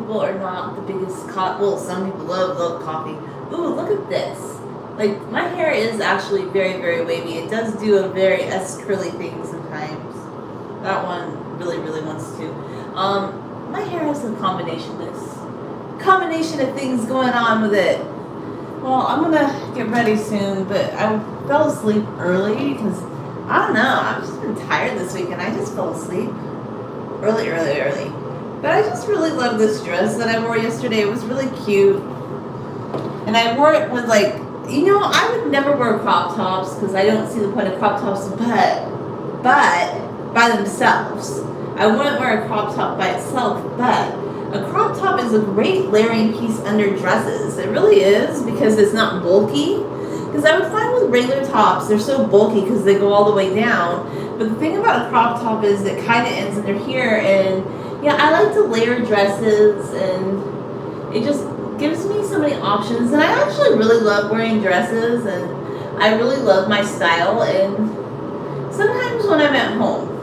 people are not the biggest some people love coffee. Ooh, look at this. Like, my hair is actually very, very wavy. It does do a very curly thing sometimes. That one really, really wants to. My hair has a combination of things going on with it. Well, I'm gonna get ready soon, but I fell asleep early because, I don't know, I've just been tired this week and I just fell asleep early. But I just really love this dress that I wore yesterday. It was really cute. And I wore it with, like, I would never wear crop tops because I don't see the point of crop tops, but by themselves. I wouldn't wear a crop top by itself, but a crop top is a great layering piece under dresses. It really is, because it's not bulky. Because I would find with regular tops, they're so bulky because they go all the way down. But the thing about a crop top is it kind of ends under here. And yeah, I like to layer dresses, and it just gives me so many options. And I actually really love wearing dresses, and I really love my style. And sometimes when I'm at home,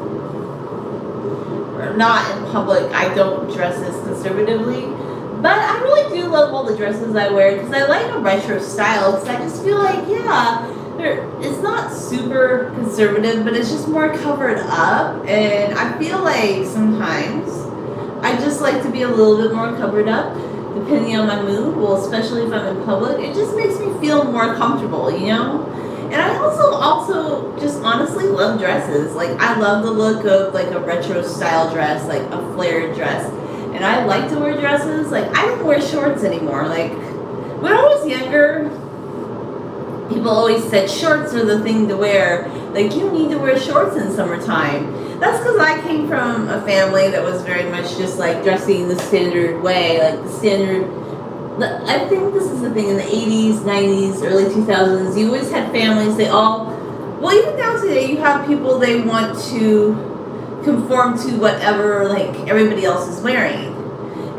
not in public, I don't dress as conservatively, but I really do love all the dresses I wear because I like a retro style, because I just feel like, it's not super conservative, but it's just more covered up, and I feel like sometimes I just like to be a little bit more covered up depending on my mood. Well, especially if I'm in public, it just makes me feel more comfortable, And I also just honestly love dresses. Like, I love the look of like a retro style dress, like a flared dress. And I like to wear dresses. Like, I don't wear shorts anymore. Like, when I was younger, people always said shorts are the thing to wear. Like, you need to wear shorts in summertime. That's because I came from a family that was very much just like dressing the standard way, like the standard. I think this is the thing in the 80s, 90s, early 2000s. You always had families, even now today, you have people, they want to conform to whatever, like, everybody else is wearing.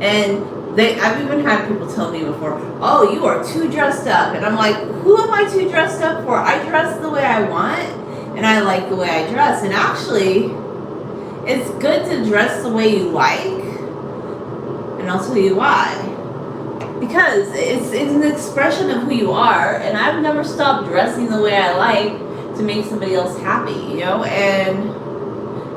And I've even had people tell me before, oh, you are too dressed up. And I'm like, who am I too dressed up for? I dress the way I want, and I like the way I dress. And actually, it's good to dress the way you like, and I'll tell you why. Because it's an expression of who you are, and I've never stopped dressing the way I like to make somebody else happy, And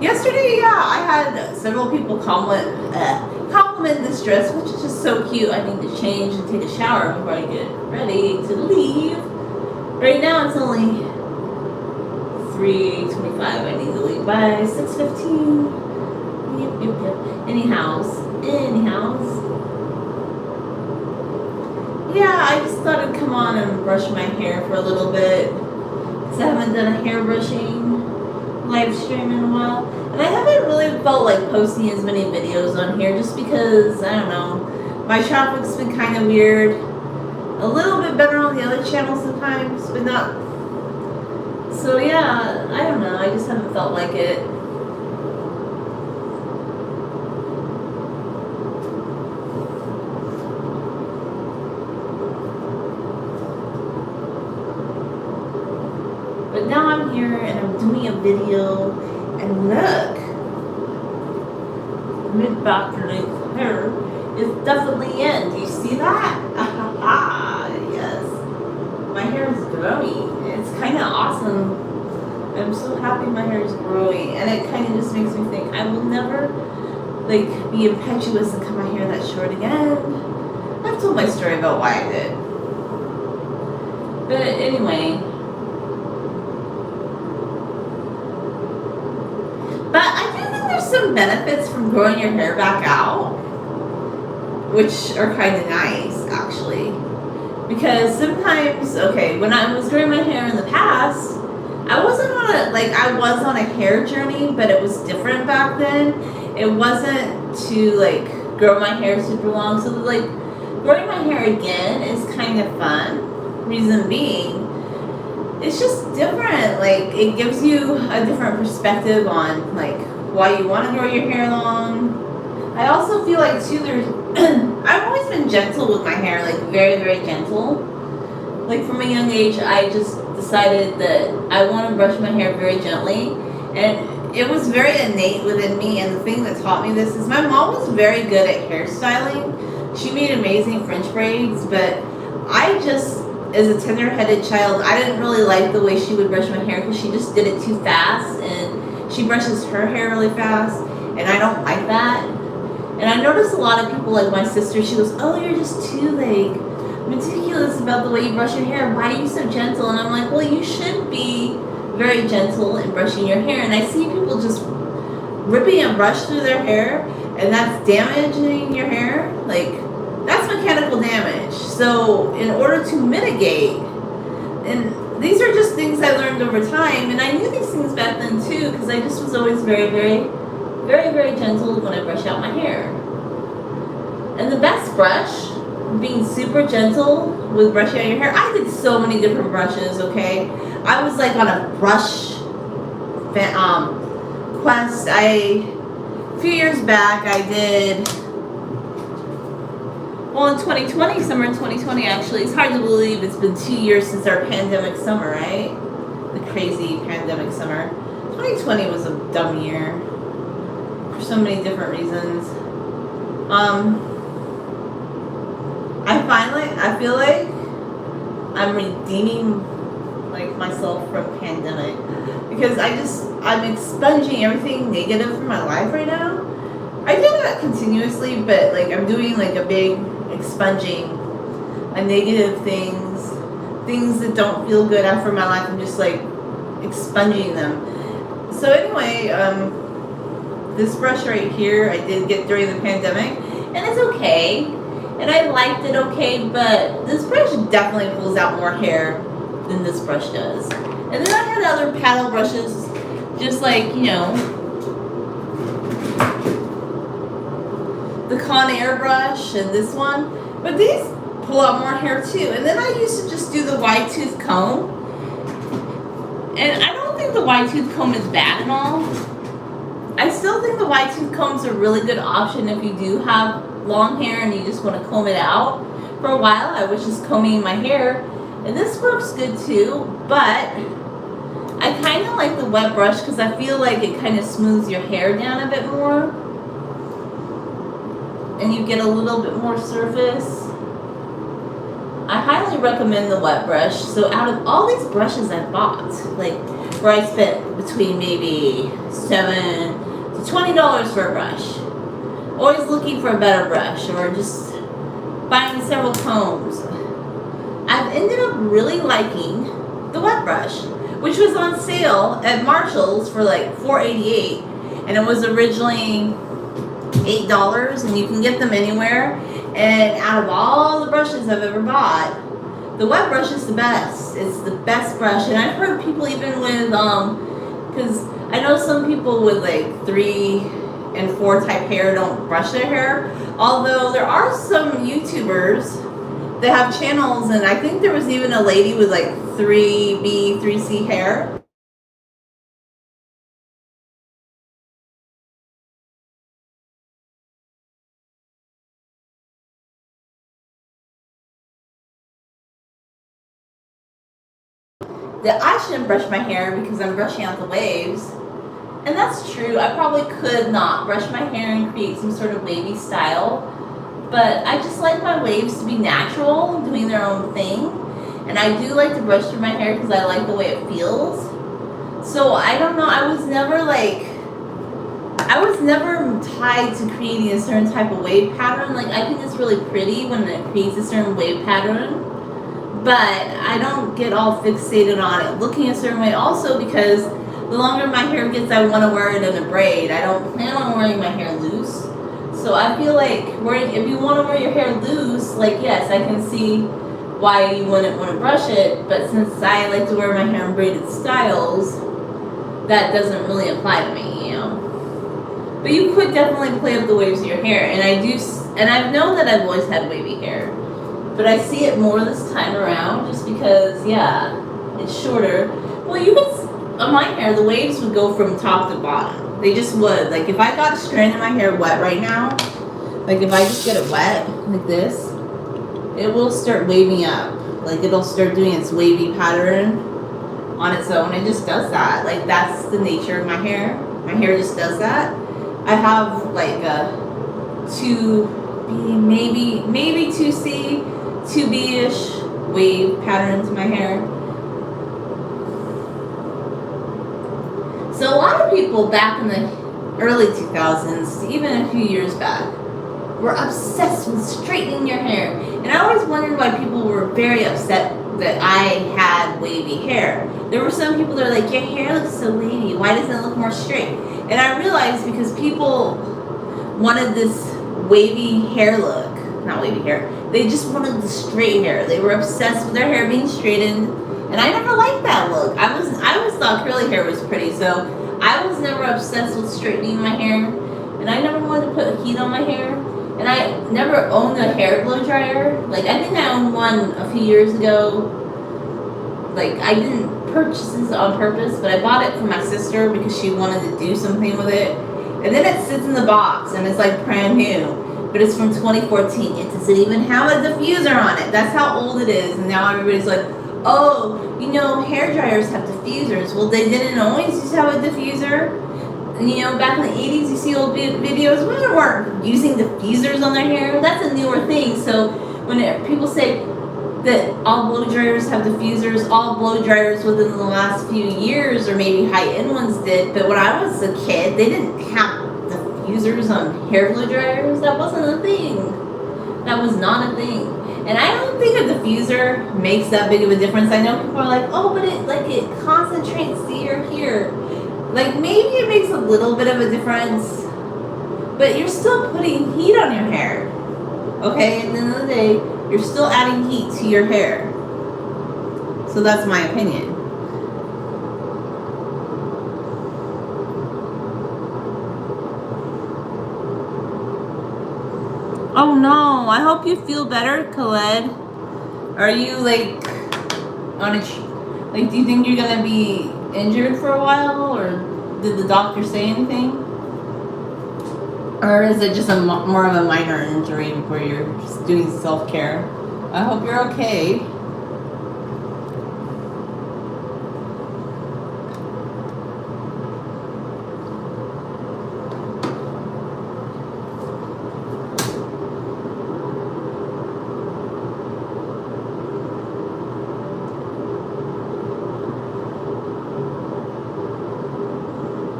yesterday, I had several people compliment this dress, which is just so cute. I need to change and take a shower before I get ready to leave. Right now, it's only 3:25. I need to leave by 6:15. Yep. Anyhows. Yeah, I just thought I'd come on and brush my hair for a little bit, because I haven't done a hair brushing live stream in a while. And I haven't really felt like posting as many videos on here just because, I don't know, my traffic's been kind of weird. A little bit better on the other channel sometimes, but not. So yeah, I don't know, I just haven't felt like it. But now I'm here and I'm doing a video, and look, mid-back length hair is definitely in. Do you see that? Yes. My hair is growing. It's kind of awesome. I'm so happy my hair is growing, and it kind of just makes me think I will never be impetuous and cut my hair that short again. I've told my story about why I did. But anyway. But I do think there's some benefits from growing your hair back out, which are kind of nice, actually. Because sometimes, when I was growing my hair in the past, I wasn't I was on a hair journey, but it was different back then. It wasn't to, grow my hair super long. So, growing my hair again is kind of fun. Reason being, it's just different. It gives you a different perspective on, why you want to grow your hair long. I also feel like, too, I've always been gentle with my hair, very, very gentle. From a young age, I just decided that I want to brush my hair very gently. And it was very innate within me, and the thing that taught me this is my mom was very good at hairstyling. She made amazing French braids, but I just, as a tender-headed child, I didn't really like the way she would brush my hair because she just did it too fast, and she brushes her hair really fast, and I don't like that. And I noticed a lot of people, like my sister, she goes, "Oh, you're just too like meticulous about the way you brush your hair. Why are you so gentle?" And I'm like, well, you should be very gentle in brushing your hair. And I see people just ripping a brush through their hair, and that's damaging your hair. Like, that's mechanical damage. So in order to mitigate, and these are just things I learned over time, and I knew these things back then too, because I just was always very, very, very, very gentle when I brush out my hair. And the best brush, being super gentle with brushing out your hair, I did so many different brushes, okay? I was like on a brush quest. A few years back, I did, well, in 2020, summer in 2020 actually, it's hard to believe it's been 2 years since our pandemic summer, right? The crazy pandemic summer. 2020 was a dumb year for so many different reasons. I feel like I'm redeeming like myself from pandemic, because I'm expunging everything negative from my life right now. I do that continuously, but like I'm doing like a big expunging of negative things that don't feel good after my life. I'm just like expunging them. So anyway, this brush right here I did get during the pandemic, and it's okay. And I liked it okay, but this brush definitely pulls out more hair than this brush does. And then I had other paddle brushes, just like, you know, the Conair brush and this one. But these pull out more hair too. And then I used to just do the wide tooth comb. And I don't think the wide tooth comb is bad and all. I still think the wide tooth comb's a really good option if you do have long hair and you just want to comb it out. For a while I was just combing my hair, and this works good too, but I kind of like the wet brush because I feel like it kind of smooths your hair down a bit more and you get a little bit more surface. I highly recommend the wet brush. So out of all these brushes I bought, like where I spent between maybe $7 to $20 for a brush, always looking for a better brush or just buying several combs, I've ended up really liking the wet brush, which was on sale at Marshall's for like $4.88, and it was originally $8, and you can get them anywhere. And out of all the brushes I've ever bought, the wet brush is the best. It's the best brush. And I've heard people even with because I know some people with like 3 and 4 type hair don't brush their hair, although there are some YouTubers that have channels, and I think there was even a lady with like 3B, 3C hair. That I shouldn't brush my hair because I'm brushing out the waves. And that's true. I probably could not brush my hair and create some sort of wavy style, but I just like my waves to be natural, doing their own thing. And I do like to brush through my hair because I like the way it feels. So I don't know, I was never tied to creating a certain type of wave pattern. Like, I think it's really pretty when it creates a certain wave pattern, but I don't get all fixated on it looking a certain way. Also because the longer my hair gets, I want to wear it in a braid. I don't plan on wearing my hair loose. So I feel like if you want to wear your hair loose, like, yes, I can see why you wouldn't want to brush it. But since I like to wear my hair in braided styles, that doesn't really apply to me, you know. But you could definitely play up the waves of your hair. And I've known that I've always had wavy hair, but I see it more this time around just because, yeah, it's shorter. Well, you could, on my hair, the waves would go from top to bottom. They just would. Like, if I got a strand of my hair wet right now, like if I just get it wet like this, it will start waving up. Like, it'll start doing its wavy pattern on its own. It just does that. Like, that's the nature of my hair. My hair just does that. I have like a 2B, maybe 2C, 2B-ish wave pattern to my hair. So a lot of people back in the early 2000s, even a few years back, were obsessed with straightening your hair. And I always wondered why people were very upset that I had wavy hair. There were some people that were like, your hair looks so wavy, why doesn't it look more straight? And I realized because people wanted this wavy hair look, not wavy hair, they just wanted the straight hair. They were obsessed with their hair being straightened, and I never liked that look. I always thought curly hair was pretty, so I was never obsessed with straightening my hair, and I never wanted to put heat on my hair. And I never owned a hair blow dryer. Like, I think I owned one a few years ago. Like, I didn't purchase this on purpose, but I bought it for my sister because she wanted to do something with it. And then it sits in the box, and it's like brand new. But it's from 2014. It doesn't even have a diffuser on it. That's how old it is. And now everybody's like, oh, you know, hair dryers have diffusers. Well, they didn't always used to have a diffuser. You know, back in the 80s, you see old videos, women weren't using diffusers on their hair. That's a newer thing. So when people say that all blow dryers have diffusers, all blow dryers within the last few years, or maybe high-end ones did, but when I was a kid, they didn't have diffusers on hair blow dryers. That wasn't a thing. That was not a thing. And I don't think a diffuser makes that big of a difference. I know people are like, oh, but it concentrates the air here. Like, maybe it makes a little bit of a difference, but you're still putting heat on your hair, okay? At the end of the day, you're still adding heat to your hair. So that's my opinion. Oh no, I hope you feel better, Khaled. Are you like do you think you're gonna be injured for a while, or did the doctor say anything? Or is it just more of a minor injury where you're just doing self-care? I hope you're okay.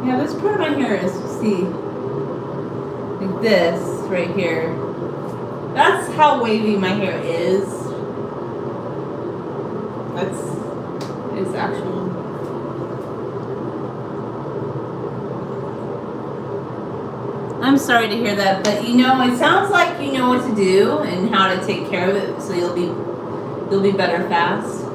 Yeah, this part of my hair is, see, like this right here. That's how wavy my hair is. It's actual. I'm sorry to hear that, but you know, it sounds like you know what to do and how to take care of it, so you'll be better fast.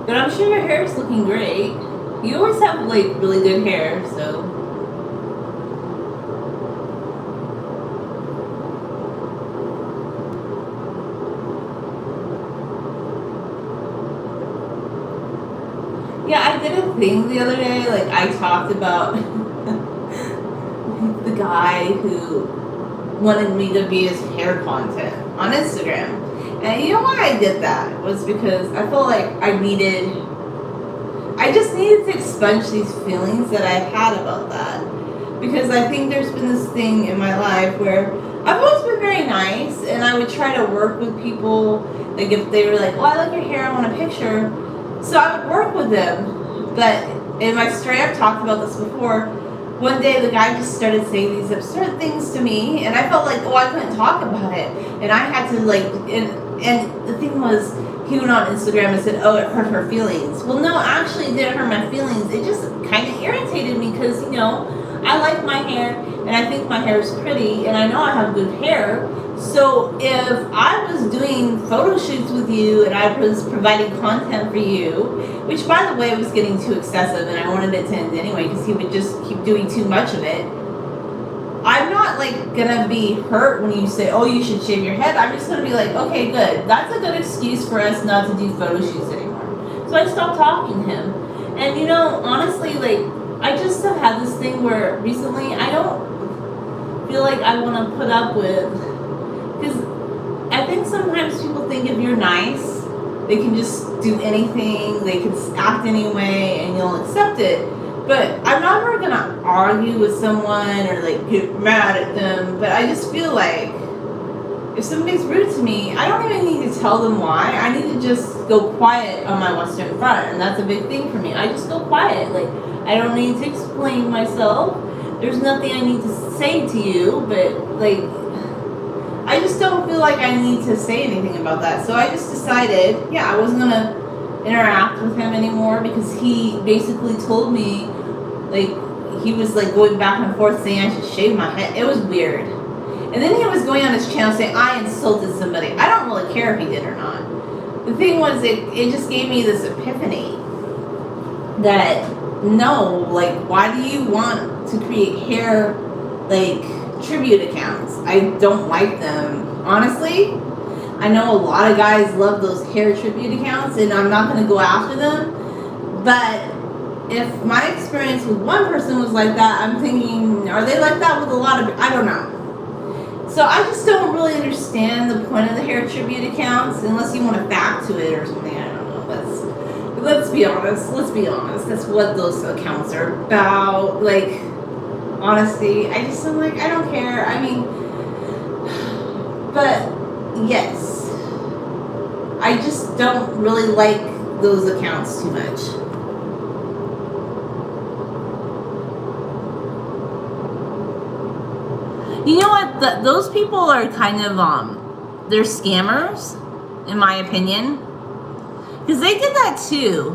But I'm sure your hair is looking great. You always have like really good hair, so. Yeah, I did a thing the other day, like I talked about the guy who wanted me to be his hair content on Instagram. And you know why I did that? Was because I felt like I just needed to expunge these feelings that I had about that. Because I think there's been this thing in my life where I've always been very nice, and I would try to work with people. Like if they were like, oh, I like your hair, I want a picture. So I would work with them. But in my story, I've talked about this before, one day the guy just started saying these absurd things to me, and I felt like, oh, I couldn't talk about it. And I had to like, and the thing was, he went on Instagram and said, oh, it hurt her feelings. Well, no, actually it didn't hurt my feelings. It just kind of irritated me because, you know, I like my hair, and I think my hair is pretty, and I know I have good hair. So if I was doing photo shoots with you and I was providing content for you, which by the way was getting too excessive and I wanted it to end anyway because he would just keep doing too much of it, I'm not like gonna be hurt when you say, oh, you should shave your head. I'm just gonna be like, okay, good. That's a good excuse for us not to do photo shoots anymore. So I stopped talking to him. And you know, honestly, like, I just have had this thing where recently I don't feel like I want to put up with, because I think sometimes people think if you're nice, they can just do anything, they can act any way, and you'll accept it. But I'm not ever gonna argue with someone or like get mad at them. But I just feel like if somebody's rude to me, I don't even need to tell them why. I need to just go quiet on my Western front, and that's a big thing for me. I just go quiet. Like, I don't need to explain myself. There's nothing I need to say to you, but like, I just don't feel like I need to say anything about that. So I just decided, yeah, I wasn't gonna interact with him anymore because he basically told me, like, he was like going back and forth saying I should shave my head. It was weird. And then he was going on his channel saying I insulted somebody. I don't really care if he did or not. The thing was, it just gave me this epiphany that no, like, why do you want to create hair, like, tribute accounts? I don't like them. Honestly, I know a lot of guys love those hair tribute accounts, and I'm not going to go after them. But if my experience with one person was like that, I'm thinking, are they like that with a lot of, I don't know. So I just don't really understand the point of the hair tribute accounts unless you want to fact to it or something. I don't know. Let's be honest. Let's be honest. That's what those accounts are about. Like, honesty. I just am like, I don't care. I mean, but yes, I just don't really like those accounts too much. You know what? Those people are kind of, they're scammers, in my opinion. Because they did that too.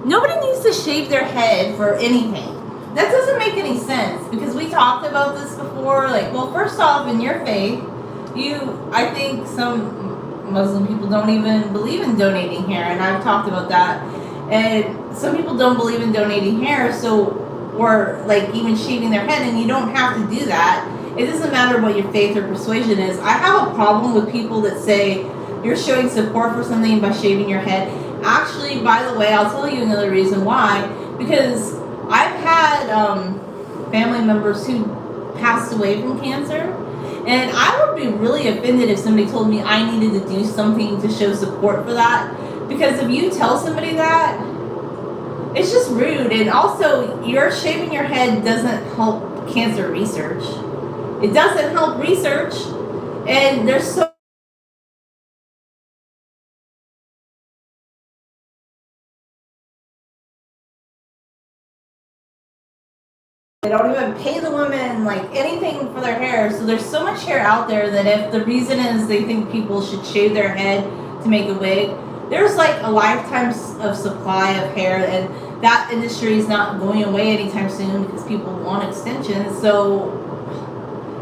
Nobody needs to shave their head for anything. That doesn't make any sense. Because we talked about this before. Like, well, first off, in your faith, I think some Muslim people don't even believe in donating hair. And I've talked about that. And some people don't believe in donating hair, or like even shaving their head, and you don't have to do that. It doesn't matter what your faith or persuasion is. I have a problem with people that say you're showing support for something by shaving your head. Actually, by the way, I'll tell you another reason why. Because I've had family members who passed away from cancer, and I would be really offended if somebody told me I needed to do something to show support for that. Because if you tell somebody that, it's just rude. And also, your shaving your head doesn't help cancer research. It doesn't help research. And there's so they don't even pay the women like anything for their hair. So there's so much hair out there that if the reason is they think people should shave their head to make a wig, there's like a lifetime of supply of hair, and that industry is not going away anytime soon because people want extensions. So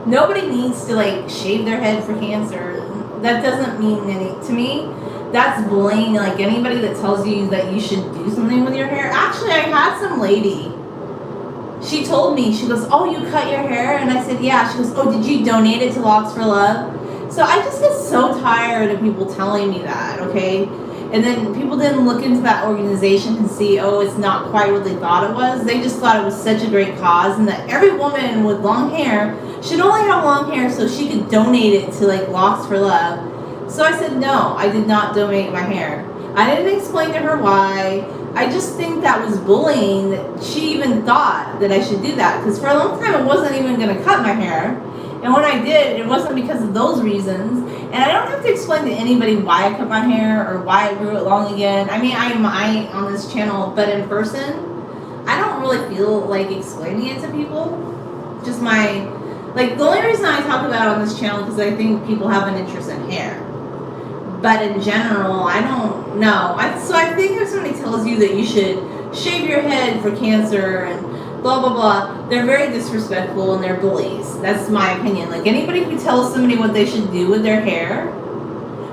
nobody needs to like shave their head for cancer. That doesn't mean to me. That's bullying. Like, anybody that tells you that you should do something with your hair. Actually, I had some lady. She told me, she goes, "Oh, you cut your hair?" And I said, "Yeah." She goes, "Oh, did you donate it to Locks for Love?" So I just get so tired of people telling me that, okay? And then people didn't look into that organization and see, oh, it's not quite what they thought it was. They just thought it was such a great cause, and that every woman with long hair should only have long hair so she could donate it to like Locks for Love. So I said, no, I did not donate my hair. I didn't explain to her why. I just think that was bullying that she even thought that I should do that. Because for a long time I wasn't even going to cut my hair. And when I did, it wasn't because of those reasons. And I don't have to explain to anybody why I cut my hair or why I grew it long again. I mean, I might on this channel, but in person, I don't really feel like explaining it to people. Just the only reason I talk about it on this channel is because I think people have an interest in hair. But in general, I don't know. So I think if somebody tells you that you should shave your head for cancer and blah, blah, blah, they're very disrespectful and they're bullies. That's my opinion. Like, anybody who tells somebody what they should do with their hair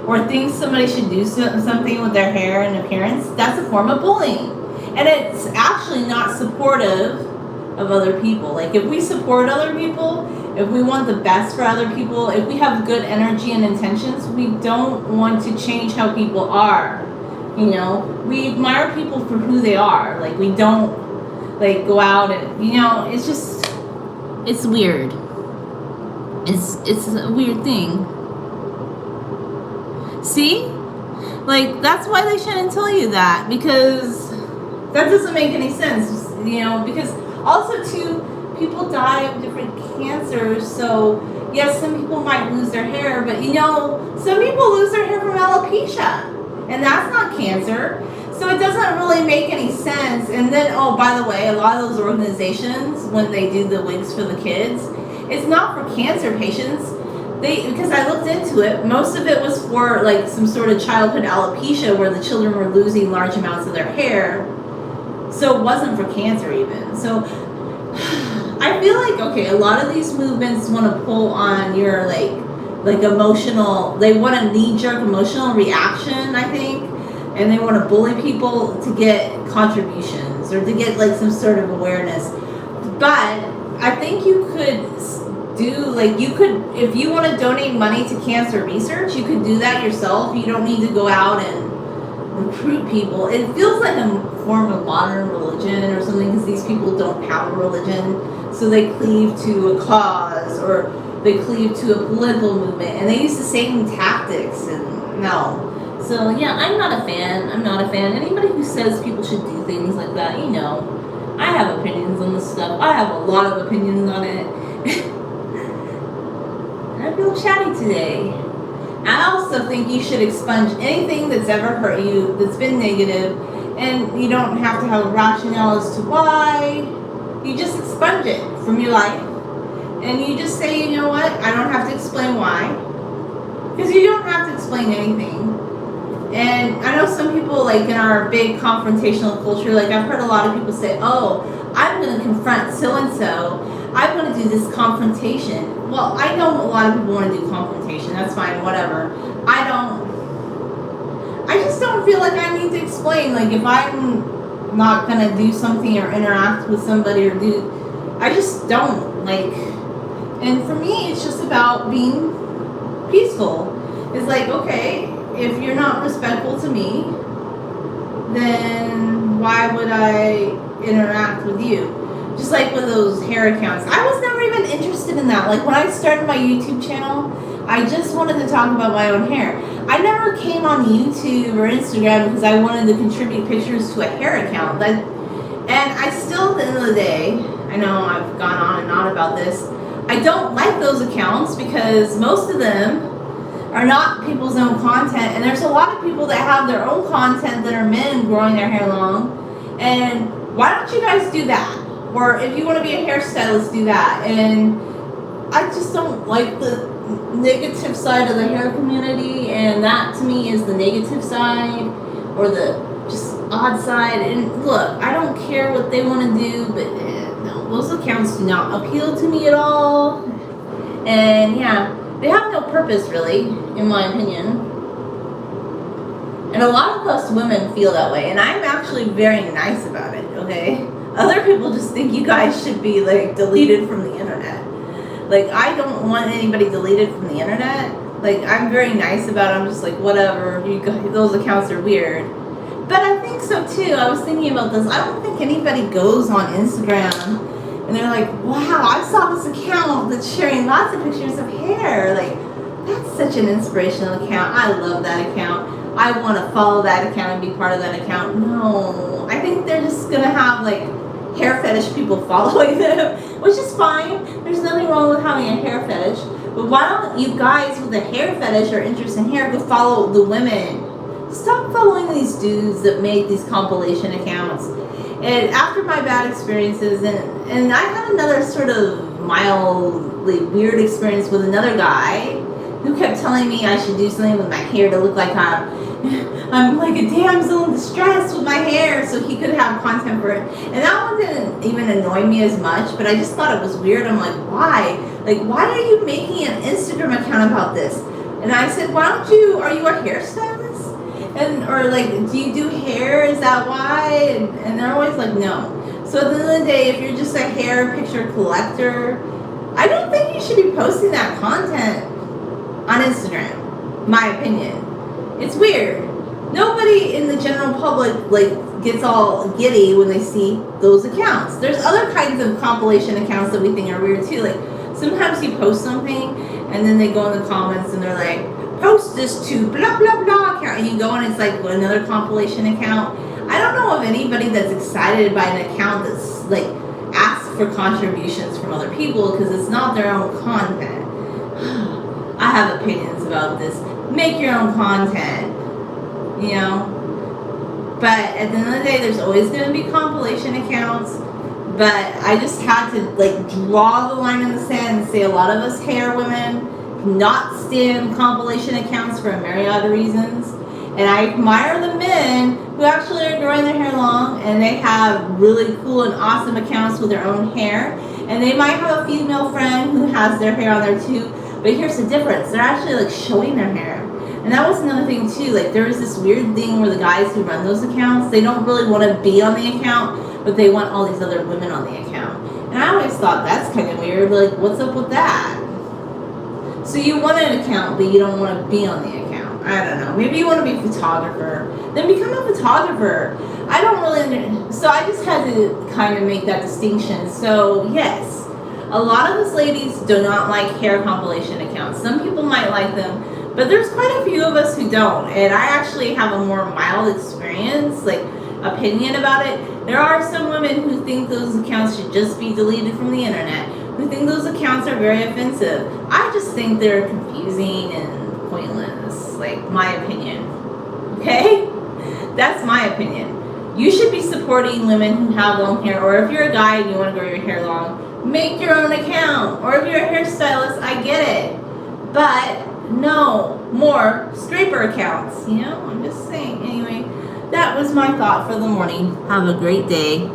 or thinks somebody should do something with their hair and appearance, that's a form of bullying. And it's actually not supportive of other people. Like, if we support other people, if we want the best for other people, if we have good energy and intentions, we don't want to change how people are. You know, we admire people for who they are. Like, we don't like go out and, you know, it's just, it's weird. It's a weird thing. See? Like, that's why they shouldn't tell you that, because that doesn't make any sense, because also, too, people die of different cancers, so, yes, some people might lose their hair, but, some people lose their hair from alopecia, and that's not cancer, so it doesn't really make any sense. And then, oh, by the way, a lot of those organizations, when they do the wigs for the kids, it's not for cancer patients. Because I looked into it, most of it was for like some sort of childhood alopecia where the children were losing large amounts of their hair. So it wasn't for cancer even. So I feel like, okay, a lot of these movements want to pull on your like emotional, they want a knee-jerk emotional reaction, I think. And they want to bully people to get contributions or to get like some sort of awareness. But I think you could if you want to donate money to cancer research, you could do that yourself. You don't need to go out and recruit people. It feels like a form of modern religion or something, because these people don't have a religion, so they cleave to a cause or they cleave to a political movement, and they use the same tactics. And no. So yeah, I'm not a fan. Anybody who says people should do things like that, I have opinions on this stuff. I have a lot of opinions on it. I feel chatty today. I also think you should expunge anything that's ever hurt you, that's been negative, and you don't have to have a rationale as to why. You just expunge it from your life, and you just say, you know what, I don't have to explain why, because you don't have to explain anything. And I know some people, like in our big confrontational culture, like I've heard a lot of people say, oh, I'm going to confront so-and-so, I'm going to do this confrontation. Well, I know a lot of people want to do confrontation. That's fine, whatever. I just don't feel like I need to explain. Like, if I'm not going to do something or interact with somebody I just don't. Like, and for me, it's just about being peaceful. It's like, okay, if you're not respectful to me, then why would I interact with you? Just like with those hair accounts. I was never even interested in that. Like when I started my YouTube channel, I just wanted to talk about my own hair. I never came on YouTube or Instagram because I wanted to contribute pictures to a hair account. And I still, at the end of the day, I know I've gone on and on about this, I don't like those accounts because most of them are not people's own content. And there's a lot of people that have their own content that are men growing their hair long. And why don't you guys do that? Or if you want to be a hairstylist, do that. And I just don't like the negative side of the hair community, and that to me is the negative side, or the just odd side. And look, I don't care what they want to do, but no, those accounts do not appeal to me at all. And yeah, they have no purpose really, in my opinion. And a lot of us women feel that way, and I'm actually very nice about it, okay? Other people just think you guys should be like deleted from the internet. Like, I don't want anybody deleted from the internet. Like, I'm very nice about it. I'm just like, whatever, you guys, those accounts are weird. But I think so too. I was thinking about this. I don't think anybody goes on Instagram and they're like, wow, I saw this account that's sharing lots of pictures of hair. Like, that's such an inspirational account. I love that account. I want to follow that account and be part of that account. No, I think they're just going to have like hair fetish people following them, which is fine. There's nothing wrong with having a hair fetish. But why don't you guys with a hair fetish or interest in hair go follow the women? Stop following these dudes that make these compilation accounts. And after my bad experiences, and I had another sort of mildly weird experience with another guy who kept telling me I should do something with my hair to look like I'm like a damsel in distress with my hair, so he could have content for it. And that one didn't even annoy me as much, but I just thought it was weird. I'm like, why? Like, why are you making an Instagram account about this? And I said, are you a hairstylist? Or like, do you do hair? Is that why? And they're always like, no. So at the end of the day, if you're just a hair picture collector, I don't think you should be posting that content on Instagram, my opinion. It's weird. Nobody in the general public like gets all giddy when they see those accounts. There's other kinds of compilation accounts that we think are weird too. Like sometimes you post something and then they go in the comments and they're like, post this to blah blah blah account, and you go and it's like another compilation account. I don't know of anybody that's excited by an account that's like asks for contributions from other people because it's not their own content. I have opinions about this. Make your own content, you know. But at the end of the day, there's always going to be compilation accounts. But I just had to like draw the line in the sand and say a lot of us hair women cannot stand compilation accounts for a myriad of reasons. And I admire the men who actually are growing their hair long and they have really cool and awesome accounts with their own hair. And they might have a female friend who has their hair on there too. But here's the difference. They're actually like showing their hair. And that was another thing too. Like there was this weird thing where the guys who run those accounts, they don't really want to be on the account, but they want all these other women on the account. And I always thought that's kind of weird. Like, what's up with that? So you want an account, but you don't want to be on the account. I don't know. Maybe you want to be a photographer. Then become a photographer. I don't really so I just had to kind of make that distinction. So yes, a lot of us ladies do not like hair compilation accounts. Some people might like them, but there's quite a few of us who don't. And I actually have a more mild experience, like opinion about it. There are some women who think those accounts should just be deleted from the internet, who think those accounts are very offensive. I just think they're confusing and pointless, like my opinion. Okay? That's my opinion. You should be supporting women who have long hair, or if you're a guy and you want to grow your hair long, make your own account. Or if you're a hairstylist, I get it. But no more scraper accounts, you know? I'm just saying. Anyway, that was my thought for the morning. Have a great day.